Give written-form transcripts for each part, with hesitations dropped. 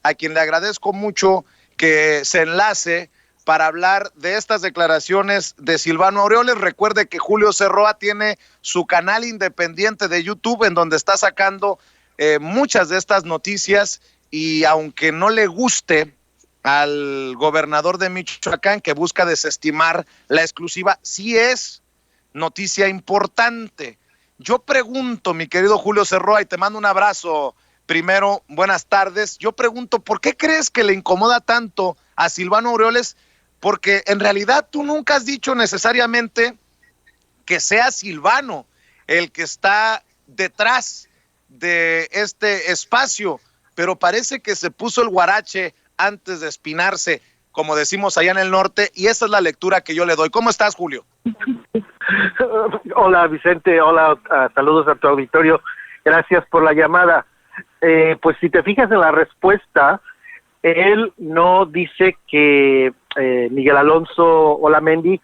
a quien le agradezco mucho que se enlace para hablar de estas declaraciones de Silvano Aureoles. Recuerde que Julio Cerroa tiene su canal independiente de YouTube en donde está sacando muchas de estas noticias, y aunque no le guste al gobernador de Michoacán, que busca desestimar la exclusiva, sí es noticia importante. Yo pregunto, mi querido Julio Cerroa, y te mando un abrazo. Primero, buenas tardes. Yo pregunto, ¿por qué crees que le incomoda tanto a Silvano Aureoles? Porque en realidad tú nunca has dicho necesariamente que sea Silvano el que está detrás de este espacio, pero parece que se puso el guarache antes de espinarse, como decimos allá en el norte, y esa es la lectura que yo le doy. ¿Cómo estás, Julio? Hola, Vicente, hola, saludos a tu auditorio, gracias por la llamada. Pues si te fijas en la respuesta, él no dice que Miguel Alonso Olamendi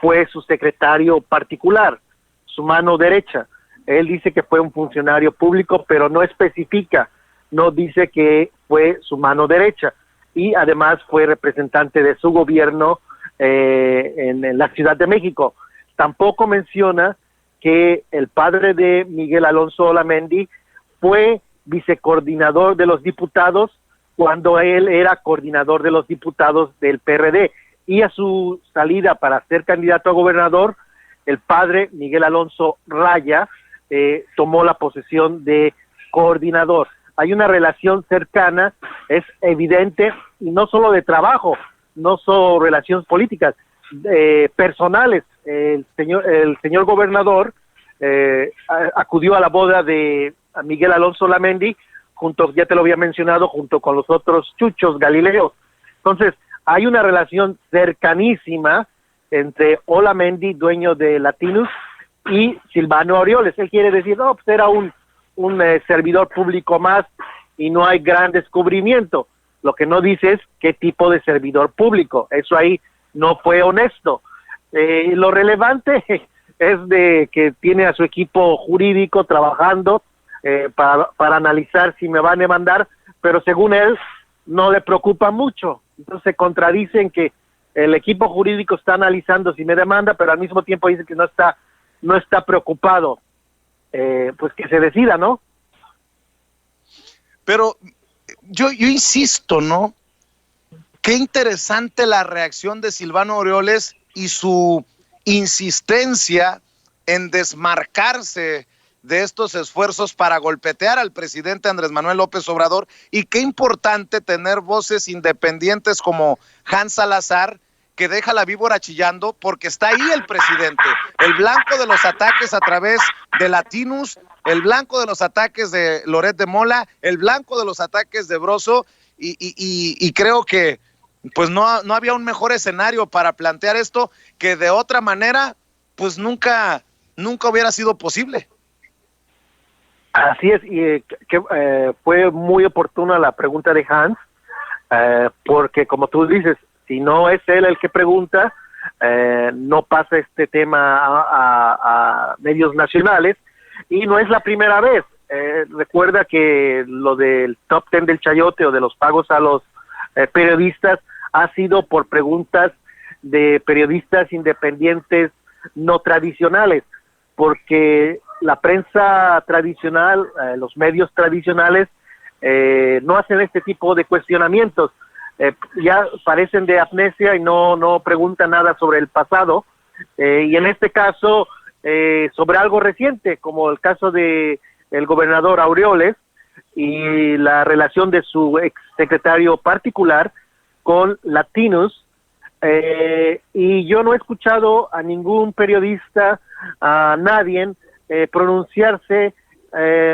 fue su secretario particular, su mano derecha. Él dice que fue un funcionario público, pero no especifica, no dice que fue su mano derecha, y además fue representante de su gobierno en la Ciudad de México. Tampoco menciona que el padre de Miguel Alonso Olamendi fue vicecoordinador de los diputados cuando él era coordinador de los diputados del PRD, y a su salida para ser candidato a gobernador, el padre Miguel Alonso Raya tomó la posesión de coordinador. Hay una relación cercana, es evidente, y no solo de trabajo, no solo relaciones políticas, personales. El señor gobernador acudió a la boda de Miguel Alonso Olamendi, junto, ya te lo había mencionado, junto con los otros chuchos galileos. Entonces, hay una relación cercanísima entre Olamendi, dueño de Latinus, y Silvano Aureoles. Él quiere decir, no, pues era un servidor público más y no hay gran descubrimiento. Lo que no dice es qué tipo de servidor público. Eso ahí no fue honesto. Lo relevante es de que tiene a su equipo jurídico trabajando para analizar si me van a demandar, pero según él no le preocupa mucho. Entonces se contradicen que el equipo jurídico está analizando si me demanda, pero al mismo tiempo dice que no está preocupado. Pues que se decida, ¿no? Pero yo insisto, ¿no? Qué interesante la reacción de Silvano Aureoles y su insistencia en desmarcarse de estos esfuerzos para golpetear al presidente Andrés Manuel López Obrador, y qué importante tener voces independientes como Hans Salazar, que deja la víbora chillando, porque está ahí el presidente, el blanco de los ataques a través de Latinus, el blanco de los ataques de Loret de Mola, el blanco de los ataques de Broso, y creo que pues no había un mejor escenario para plantear esto, que de otra manera pues nunca hubiera sido posible. Así es, y fue muy oportuna la pregunta de Hans, porque como tú dices, si no es él el que pregunta, no pasa este tema a medios nacionales, y no es la primera vez. Recuerda que lo del top 10 del chayote o de los pagos a los periodistas ha sido por preguntas de periodistas independientes no tradicionales, porque la prensa tradicional, los medios tradicionales no hacen este tipo de cuestionamientos. Ya parecen de amnesia y no preguntan nada sobre el pasado, y en este caso sobre algo reciente, como el caso de el gobernador Aureoles y la relación de su exsecretario particular con Latinus, y yo no he escuchado a ningún periodista, a nadie pronunciarse,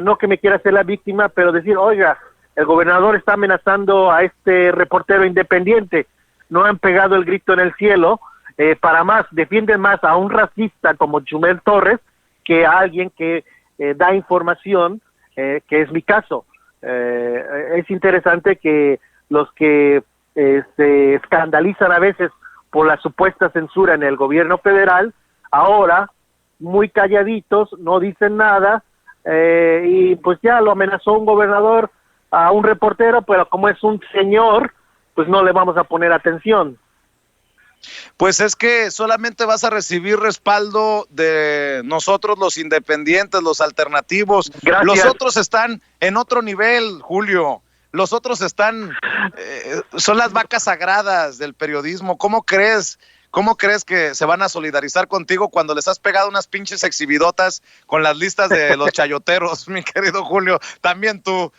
no que me quiera hacer la víctima, pero decir, oiga, el gobernador está amenazando a este reportero independiente. No han pegado el grito en el cielo, para más, defienden más a un racista como Chumel Torres que a alguien que da información, que es mi caso. Es interesante que los que se escandalizan a veces por la supuesta censura en el gobierno federal, ahora muy calladitos, no dicen nada, y pues ya lo amenazó un gobernador a un reportero, pero como es un señor, pues no le vamos a poner atención. Pues es que solamente vas a recibir respaldo de nosotros los independientes, los alternativos. Gracias. Los otros están en otro nivel, Julio. Los otros están, son las vacas sagradas del periodismo. ¿Cómo crees que se van a solidarizar contigo cuando les has pegado unas pinches exhibidotas con las listas de los chayoteros, mi querido Julio? También tú,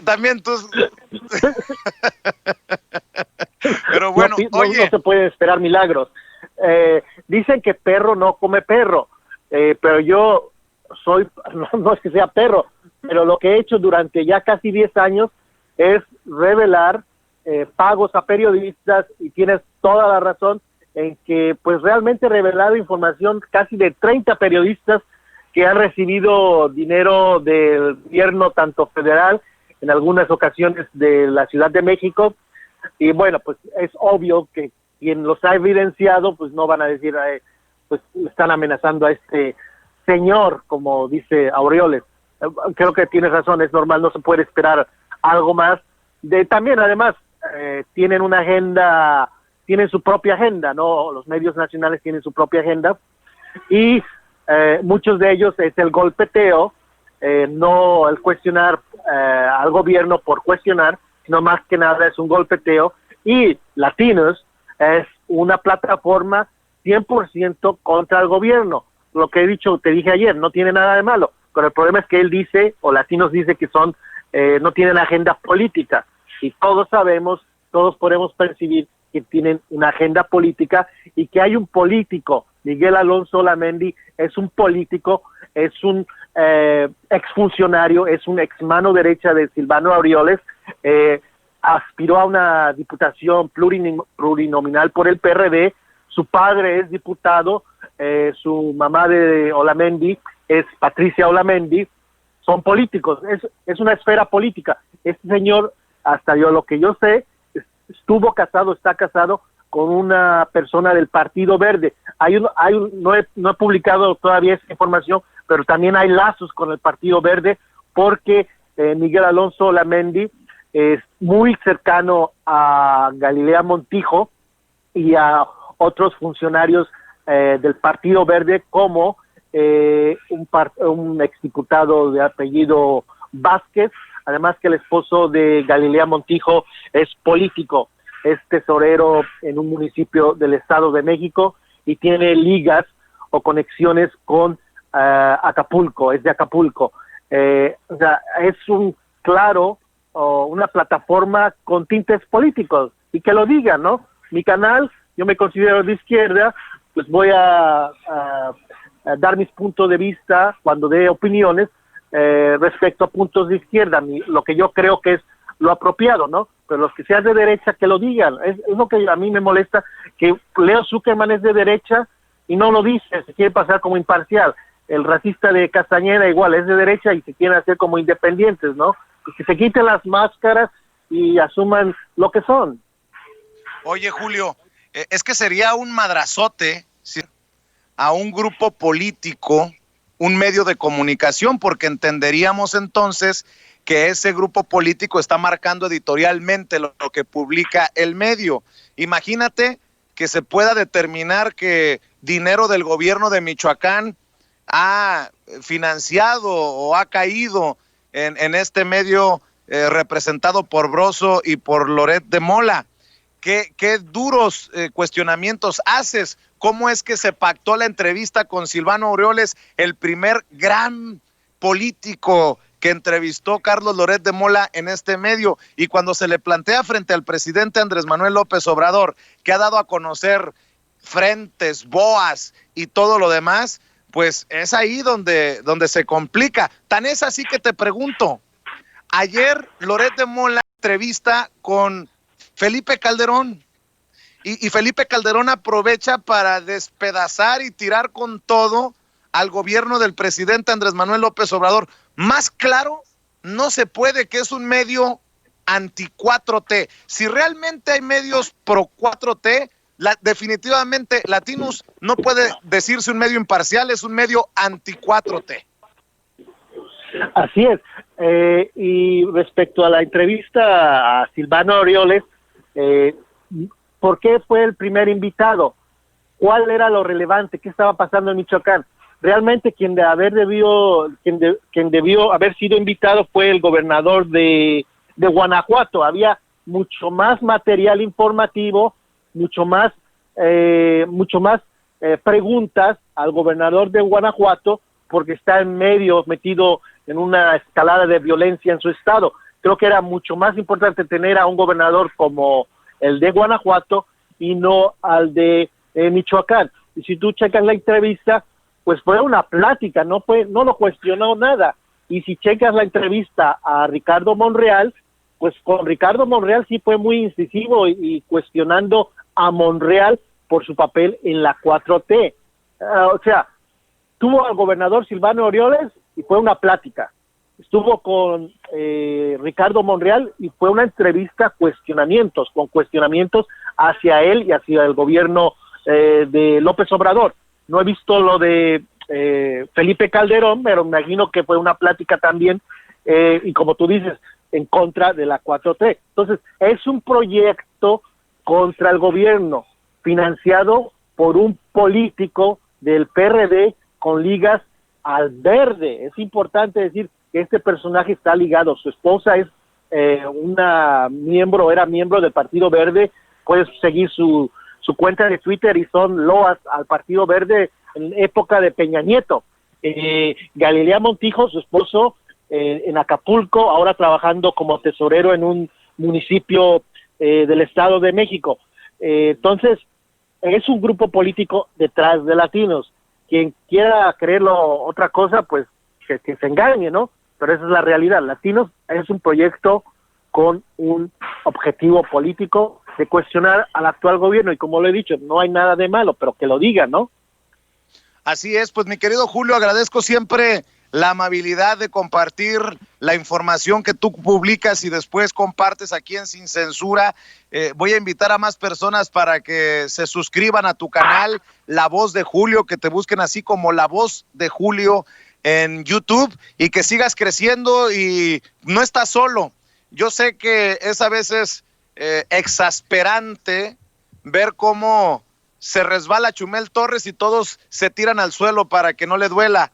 también tú. Pero bueno, no se puede esperar milagros. Dicen que perro no come perro, pero yo soy, no es que sea perro, pero lo que he hecho durante ya casi 10 años es revelar pagos a periodistas, y tienes toda la razón en que pues realmente he revelado información casi de 30 periodistas que han recibido dinero del gobierno, tanto federal, en algunas ocasiones de la Ciudad de México. Y bueno, pues es obvio que quien los ha evidenciado, pues no van a decir, pues están amenazando a este señor, como dice Aureoles. Creo que tienes razón, es normal, no se puede esperar algo más. También, además, tienen una agenda, tienen su propia agenda, ¿no? Los medios nacionales tienen su propia agenda, y muchos de ellos es el golpeteo, no el cuestionar al gobierno por cuestionar, sino más que nada es un golpeteo. Y Latinos es una plataforma 100% contra el gobierno. Lo que he dicho, te dije ayer, no tiene nada de malo, pero el problema es que él dice, o Latinos dice que son, no tienen agenda política, y todos sabemos, todos podemos percibir que tienen una agenda política, y que hay un político, Miguel Alonso Olamendi es un político, es un exfuncionario, es un ex mano derecha de Silvano Aureoles, aspiró a una diputación plurinominal por el PRD, su padre es diputado, su mamá de Olamendi es Patricia Olamendi, son políticos, es una esfera política. Este señor, hasta lo que yo sé, está casado con una persona del Partido Verde. No he publicado todavía esa información, pero también hay lazos con el Partido Verde, porque Miguel Alonso Olamendi es muy cercano a Galilea Montijo y a otros funcionarios del Partido Verde, como un exdiputado de apellido Vázquez, además que el esposo de Galilea Montijo es político, es tesorero en un municipio del Estado de México y tiene ligas o conexiones con Acapulco, es de Acapulco. O sea, es una plataforma con tintes políticos, y que lo digan, ¿no? Mi canal, yo me considero de izquierda, pues voy a dar mis puntos de vista cuando dé opiniones respecto a puntos de izquierda, lo que yo creo que es lo apropiado, ¿no? Pero los que sean de derecha, que lo digan. Es lo que a mí me molesta, que Leo Zuckerman es de derecha y no lo dice, se quiere pasar como imparcial. El racista de Castañeda igual es de derecha y se quieren hacer como independientes, ¿no? Pues que se quiten las máscaras y asuman lo que son. Oye, Julio, es que sería un madrazote a un grupo político, un medio de comunicación, porque entenderíamos entonces que ese grupo político está marcando editorialmente lo que publica el medio. Imagínate que se pueda determinar que dinero del gobierno de Michoacán ha financiado o ha caído en este medio representado por Broso y por Loret de Mola. ¿Qué duros cuestionamientos haces? ¿Cómo es que se pactó la entrevista con Silvano Aureoles, el primer gran político que entrevistó Carlos Loret de Mola en este medio? Y cuando se le plantea frente al presidente Andrés Manuel López Obrador, que ha dado a conocer frentes, BOAs y todo lo demás, pues es ahí donde se complica. Tan es así que te pregunto, ayer Loret de Mola entrevista con Felipe Calderón, y Felipe Calderón aprovecha para despedazar y tirar con todo al gobierno del presidente Andrés Manuel López Obrador. Más claro no se puede, que es un medio anti 4T. Si realmente hay medios pro 4T, definitivamente Latinos no puede decirse un medio imparcial, es un medio anti 4T. Así es. Y respecto a la entrevista a Silvano Aureoles, ¿por qué fue el primer invitado? ¿Cuál era lo relevante? ¿Qué estaba pasando en Michoacán? Realmente quien debió haber sido invitado fue el gobernador de Guanajuato. Había mucho más material informativo, mucho más preguntas al gobernador de Guanajuato, porque está metido en una escalada de violencia en su estado. Creo que era mucho más importante tener a un gobernador como el de Guanajuato y no al de Michoacán. Y si tú checas la entrevista, pues fue una plática, no lo cuestionó nada. Y si checas la entrevista a Ricardo Monreal, pues con Ricardo Monreal sí fue muy incisivo y cuestionando a Monreal por su papel en la 4T. O sea, tuvo al gobernador Silvano Aureoles y fue una plática. Estuvo con Ricardo Monreal y fue una entrevista con cuestionamientos hacia él y hacia el gobierno de López Obrador. No he visto lo de Felipe Calderón, pero me imagino que fue una plática también, y como tú dices, en contra de la 4T. Entonces, es un proyecto contra el gobierno, financiado por un político del PRD con ligas al verde. Es importante decir que este personaje está ligado, su esposa es era miembro del Partido Verde. Puedes seguir su cuenta de Twitter y son loas al Partido Verde en época de Peña Nieto. Galilea Montijo, su esposo, en Acapulco, ahora trabajando como tesorero en un municipio del Estado de México. Entonces, es un grupo político detrás de Latinos. Quien quiera creerlo otra cosa, pues que se engañe, ¿no? Pero esa es la realidad. Latinos es un proyecto con un objetivo político de cuestionar al actual gobierno, y como lo he dicho, no hay nada de malo, pero que lo digan, ¿no? Así es, pues mi querido Julio, agradezco siempre la amabilidad de compartir la información que tú publicas y después compartes aquí en Sin Censura. Voy a invitar a más personas para que se suscriban a tu canal, La Voz de Julio, que te busquen así como La Voz de Julio en YouTube, y que sigas creciendo y no estás solo. Yo sé que es a veces exasperante ver cómo se resbala Chumel Torres y todos se tiran al suelo para que no le duela.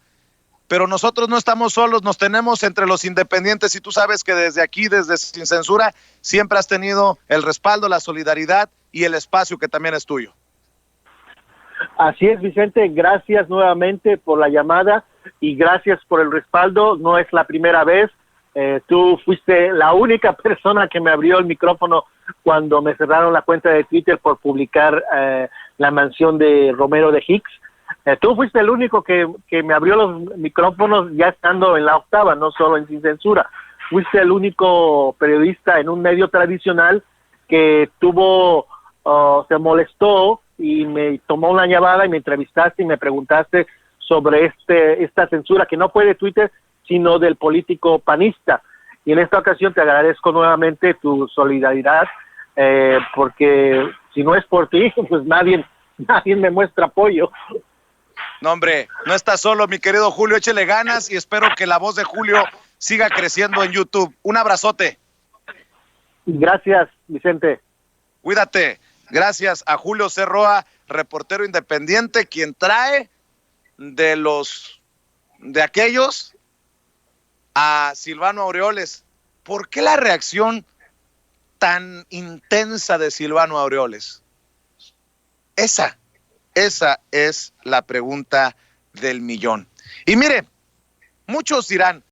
Pero nosotros no estamos solos, nos tenemos entre los independientes, y tú sabes que desde aquí, desde Sin Censura, siempre has tenido el respaldo, la solidaridad y el espacio que también es tuyo. Así es, Vicente, gracias nuevamente por la llamada y gracias por el respaldo. No es la primera vez, tú fuiste la única persona que me abrió el micrófono cuando me cerraron la cuenta de Twitter por publicar la mansión de Romero de Hicks. Tú fuiste el único que me abrió los micrófonos ya estando en la octava, no solo en Sin Censura. Fuiste el único periodista en un medio tradicional que se molestó y me tomó una llamada y me entrevistaste y me preguntaste sobre esta censura que no fue de Twitter, sino del político panista. Y en esta ocasión te agradezco nuevamente tu solidaridad, porque si no es por ti, pues nadie me muestra apoyo. No, hombre, no estás solo, mi querido Julio, échele ganas y espero que La Voz de Julio siga creciendo en YouTube. Un abrazote. Gracias, Vicente. Cuídate. Gracias a Julio C. Roa, reportero independiente, quien trae de aquellos a Silvano Aureoles. ¿Por qué la reacción tan intensa de Silvano Aureoles? Esa es la pregunta del millón. Y mire, muchos dirán,